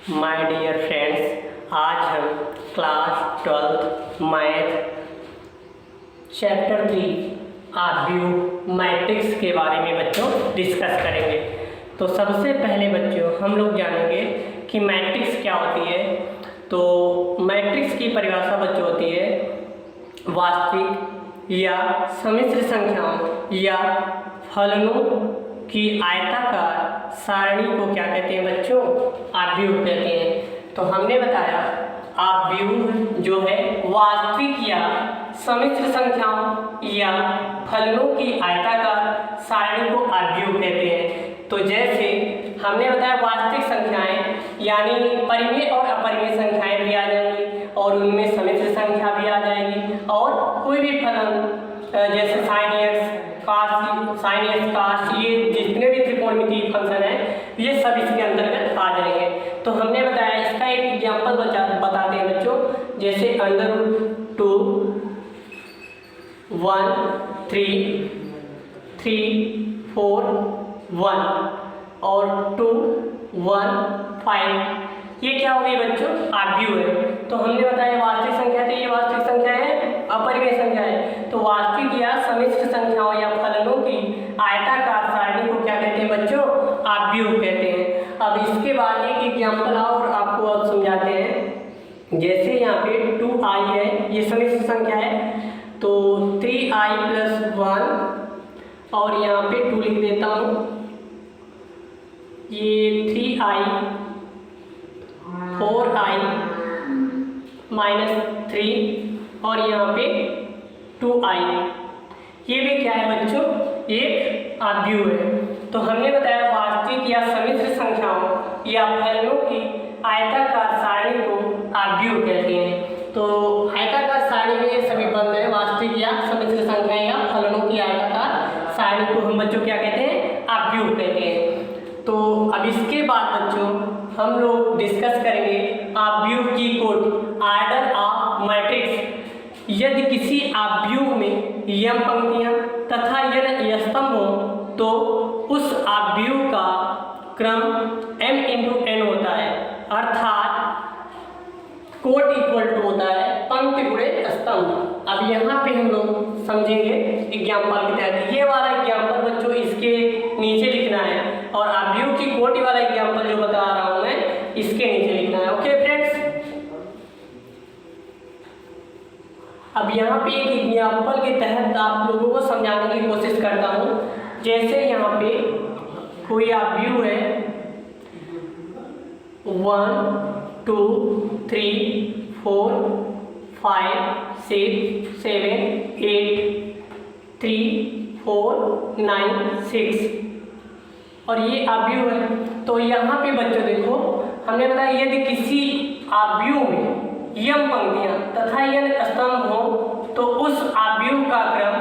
My dear friends, आज हम class 12 math chapter 3 आव्यूह मैट्रिक्स के बारे में बच्चों डिस्कस करेंगे। तो सबसे पहले बच्चों हम लोग जानेंगे कि मैट्रिक्स क्या होती है। तो मैट्रिक्स की परिभाषा बच्चों होती है वास्तविक या सम्मिश्र संख्याओं या फलनों की आयताकार सारणी को क्या कहते हैं बच्चों? आव्यूह कहते हैं। तो हमने बताया आव्यूह जो है वास्तविक या सम्मिश्र संख्याओं या फलनों की आयताकार सारणी को आव्यूह कहते हैं। तो जैसे हमने बताया वास्तविक संख्याएं यानी परिमेय और अपरिमेय संख्याएं भी आ जाएंगी और उनमें सम्मिश्र संख्या भी आ जाएगी और कोई भी फलन जैसे साइन एक्स काश ये जितने भी त्रिकोणमितीय फंक्शन है ये सब इसके अंतर्गत आ जाएंगे। तो हमने बताया इसका एक एग्जाम्पल बताते हैं बच्चों, जैसे √2 1 3 3 4 1 और 2 1 5 ये क्या हो गई बच्चों? आव्यूह है। तो हमने बताया वास्तविक संख्या, तो ये वास्तविक संख्या है, अपरिमेय संख्या है। तो वास्तविक या सम्मिश्र संख्याओं या फलनों की आयताकार सारणी को क्या कहते हैं बच्चों? आव्यूह कहते हैं। अब इसके बाद एक एग्जाम्पल और आपको अब समझाते हैं। जैसे यहाँ पे 2i है, ये सम्मिश्र संख्या है, तो 3i + 1 और यहाँ पे 2 लिख देता हूँ। ये 3i 4i -3 और यहाँ पे 2i, ये भी क्या है बच्चों? एक आव्यूह है। तो हमने बताया वास्तविक या सम्मिश्र संख्याओं या फलनों की आयताकार सारणी को आव्यूह कहते हैं। तो आयताकार सारणी में ये सभी बंद है, वास्तविक या सम्मिश्र संख्या या फलनों की आयताकार सारणी को हम बच्चों क्या कहते हैं? आव्यूह कहते हैं। तो अब इसके बाद बच्चों हम लोग डिस्कस करेंगे आव्यूह की कोटि, ऑर्डर ऑफ मैट्रिक्स। यदि किसी आव्यूह में m पंक्तियां तथा n स्तंभ हो तो उस आव्यूह का क्रम m × n होता है, अर्थात कोटि = होता है पंक्ति गुणे स्तंभ। अब यहाँ पे हम लोग समझेंगे एग्जाम्पल के तहत। ये वाला एग्जाम्पल बच्चों इसके नीचे लिखना है और आव्यूह की कोटि वाला एग्जाम्पल जो बता रहा हूँ मैं इसके नीचे लिखना है। ओके फ्रेंड्स, अब यहाँ पे एक एग्जाम्पल के तहत आप लोगों को समझाने की कोशिश करता हूँ। जैसे यहाँ पे कोई आव्यूह है 1 2 3 4 5 6 7 8 3 4 9 6 और ये आव्यूह है। तो यहाँ पे बच्चों देखो हमने बताया यदि किसी आव्यूह में m पंक्तियां तथा n स्तंभ हो तो उस आव्यूह का क्रम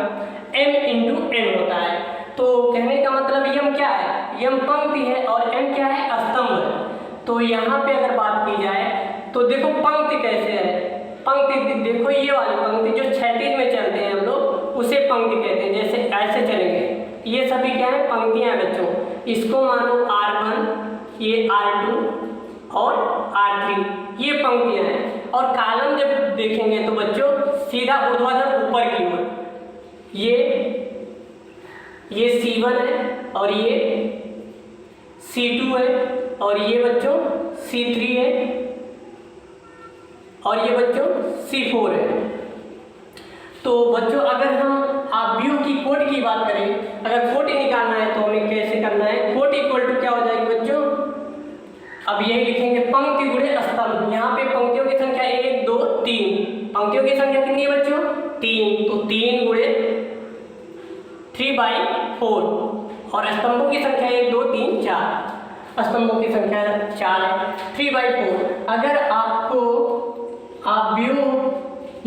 m × n होता है। तो कहने का मतलब m क्या है? m पंक्ति है और n क्या है? स्तंभ है। तो यहाँ पे अगर बात की जाए तो देखो पंक्ति कैसे है। पंक्ति देखो, ये वाली पंक्ति जो क्षैतिज में चलते हैं हम लोग उसे पंक्ति कहते हैं। जैसे ऐसे चलेंगे, ये सभी क्या है? पंक्तियां हैं बच्चों। इसको मानो R1, ये R2 और R3, ये पंक्तियां हैं। और कॉलम जब देखेंगे तो बच्चों सीधा ऊर्ध्वाधर ऊपर की ओर, ये C1 है और ये C2 है और ये बच्चों C3 है और ये बच्चों C4 है। तो बच्चों अगर हम आव्यूह की कोटि की बात करें, अगर कोटि निकालना है तो हमें कैसे करना है? कोटि = क्या हो जाएगी बच्चों? अब ये लिखेंगे पंक्ति गुणे स्तंभ। यहाँ पे पंक्तियों की संख्या 1 2 3, पंक्तियों की संख्या कितनी है बच्चों? 3, तो 3 × 3/4 और स्तंभों की संख्या 1 2 3 4, स्तंभों की संख्या 4 है, 3/4। अगर आपको आव्यूह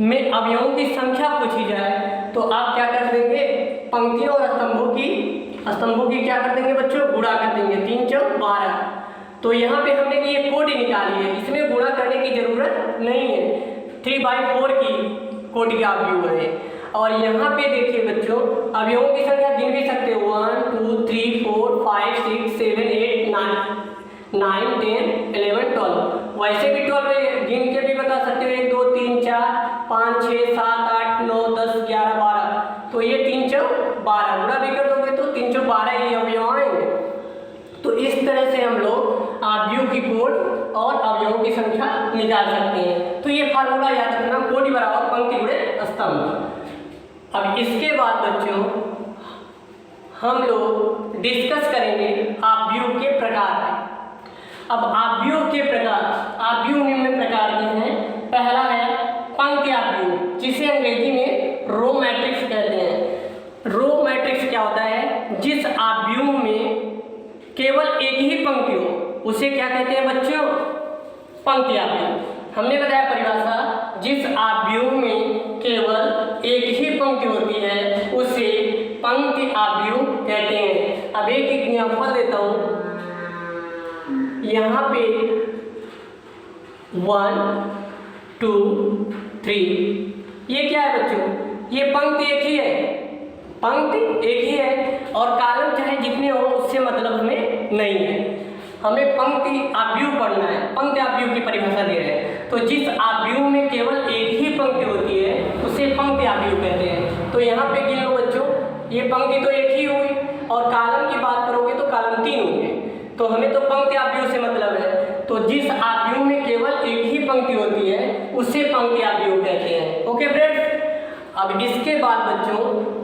में अवयवों की संख्या पूछी जाए तो आप क्या कर देंगे? पंक्तियों और स्तंभों की क्या कर देंगे बच्चों? गुणा कर देंगे। 3 × 4 12। तो यहाँ पे हमने कि ये कोटि निकाली है, इसमें गुणा करने की जरूरत नहीं है। 3/4 की कोटि का आव्यूह है। और यहाँ पे देखिए बच्चों अवयवों की संख्या गिन भी सकते हो, 1 2 3 4 5 6 7 8 9 9, 10, 11, 12। वैसे भी 12 गिन के भी बता सकते हो, 1 2 3 4 5 6 7 8 9 10 11 12। तो ये 3 4 12 गुणा भी कर दोगे तो 3 4 12 ही अवयव आएंगे। तो इस तरह से हम लोग आव्यूह की कोड और अवयवों की संख्या निकाल सकते हैं। तो ये फार्मूला याद रखना, कोटि बराबर पंक्ति गुणे स्तंभ। अब इसके बाद बच्चों हम लोग डिस्कस करेंगे आव्यूह के प्रकार। अब आव्यूह के प्रकार, आव्यूह निम्न प्रकार के हैं। पहला है पंक्ति आव्यूह, जिसे अंग्रेजी में रो मैट्रिक्स कहते हैं। रो मैट्रिक्स क्या होता है? जिस आव्यूह में केवल एक ही पंक्ति हो उसे क्या कहते हैं बच्चों? पंक्ति आव्यूह। हमने बताया परिभाषा, जिस आव्यूह में केवल एक ही पंक्ति होती है उसे पंक्ति आव्यूह कहते हैं। अब एक एग्जांपल देता हूं, यहाँ पे 1 2 3, ये क्या है बच्चों? ये पंक्ति एक ही है, पंक्ति एक ही है और कॉलम चाहे जितने हो उससे मतलब हमें नहीं है। हमें पंक्ति आव्यूह पढ़ना है, पंक्ति आव्यूह की परिभाषा दे रहे हैं। तो जिस आव्यूह में केवल एक ही पंक्ति होती है उसे पंक्ति आव्यूह कहते हैं। तो यहाँ पे गिन लो बच्चों, ये पंक्ति तो एक ही हुई और कॉलम की बात करोगे तो कॉलम 3 होंगे। तो हमें तो पंक्ति आव्यूह से मतलब है। तो जिस आव्यूह में केवल एक ही पंक्ति होती है उसे पंक्ति आव्यूह कहते हैं। ओके फ्रेंड्स, अब इसके बाद बच्चों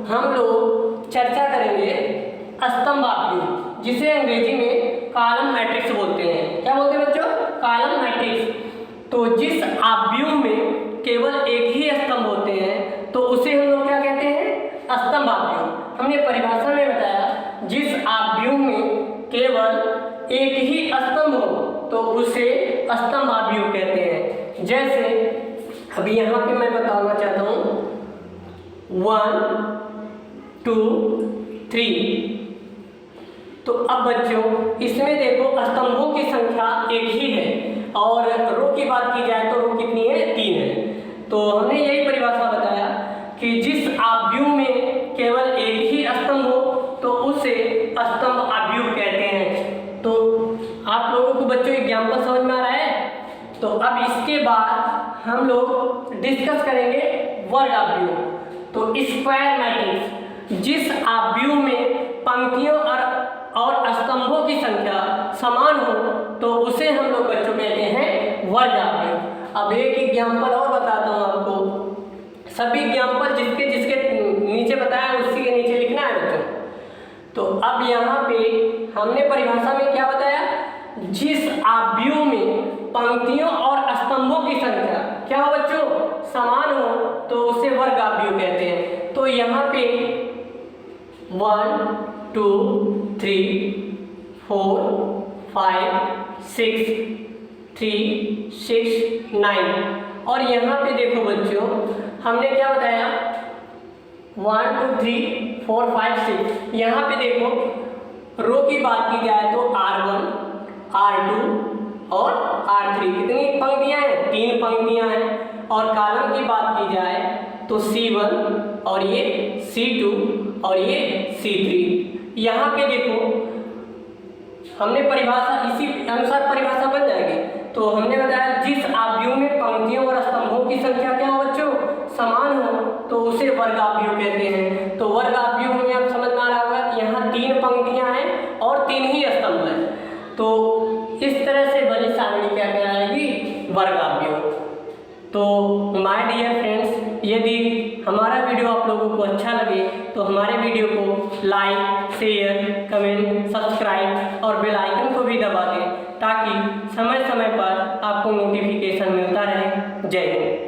हम लोग चर्चा करेंगे स्तंभ आव्यूह, जिसे अंग्रेजी में कॉलम मैट्रिक्स बोलते हैं। क्या बोलते हैं बच्चों? Column matrix. तो जिस आव्यूह में केवल एक ही स्तंभ होते हैं तो उसे हम लोग क्या कहते हैं? स्तंभ आव्यूह। हमने परिभाषा में बताया, जिस आव्यूह में केवल एक ही स्तंभ हो तो उसे स्तंभ आव्यूह कहते हैं। जैसे अभी यहाँ पे मैं बताना चाहता हूँ 1 2 3। तो अब बच्चों इसमें देखो स्तंभों की संख्या एक ही है और रो की बात की जाए तो रो कितनी है? 3 है। तो हमने यही परिभाषा बताया कि जिस आव्यूह में केवल एक ही स्तंभ हो तो उसे स्तंभ आव्यूह कहते हैं। तो आप लोगों को बच्चों एग्जाम्पल समझ में आ रहा है? तो अब इसके बाद हम लोग डिस्कस करेंगे वर्ग आव्यूह। तो स्क्वायर मैट्रिक्स, जिस आव्यूह में पंक्तियों और स्तंभों की संख्या समान हो तो उसे हम लोग बच्चों कहते हैं वर्ग आव्यूह। अब एक एग्जाम्पल और बताता हूँ आपको। सभी एग्जाम्पल जिसके जिसके नीचे बताया उसी के नीचे लिखना है बच्चों। तो अब यहाँ पे हमने परिभाषा में क्या बताया? जिस आव्यूह में पंक्तियों और स्तंभों की संख्या क्या हो बच्चों? समान हो तो उसे वर्ग आव्यूह कहते हैं। तो यहाँ पे 1 2 3 4 5 6 3 6 9। और यहाँ पे देखो बच्चों हमने क्या बताया? 1 2 3 4 5 6। यहाँ पे देखो रो की बात की जाए तो R1 R2 और R3 कितनी पंक्तियां हैं? 3 पंक्तियां हैं। और कॉलम की बात की जाए तो C1 और ये C2 और ये C3। यहाँ पे देखो हमने परिभाषा इसी अनुसार परिभाषा बन जाएगी। तो हमने बताया जिस आव्यूह में पंक्तियों और स्तंभों की संख्या क्या हो बच्चों? समान हो तो उसे वर्ग आव्यूह कहते हैं। तो वर्ग आव्यूह में आप समझ में आ रहा होगा कि यहाँ 3 पंक्तियां हैं और 3 ही स्तंभ हैं। तो इस तरह से बनी सारणी क्या कहलाएगी? वर्ग आव्यूह। तो माय डियर फ्रेंड्स, यदि हमारा वीडियो आप लोगों को अच्छा लगे तो हमारे वीडियो को लाइक शेयर कमेंट सब्सक्राइब और बेल आइकन को भी दबा दें ताकि समय समय पर आपको नोटिफिकेशन मिलता रहे। जय हिंद।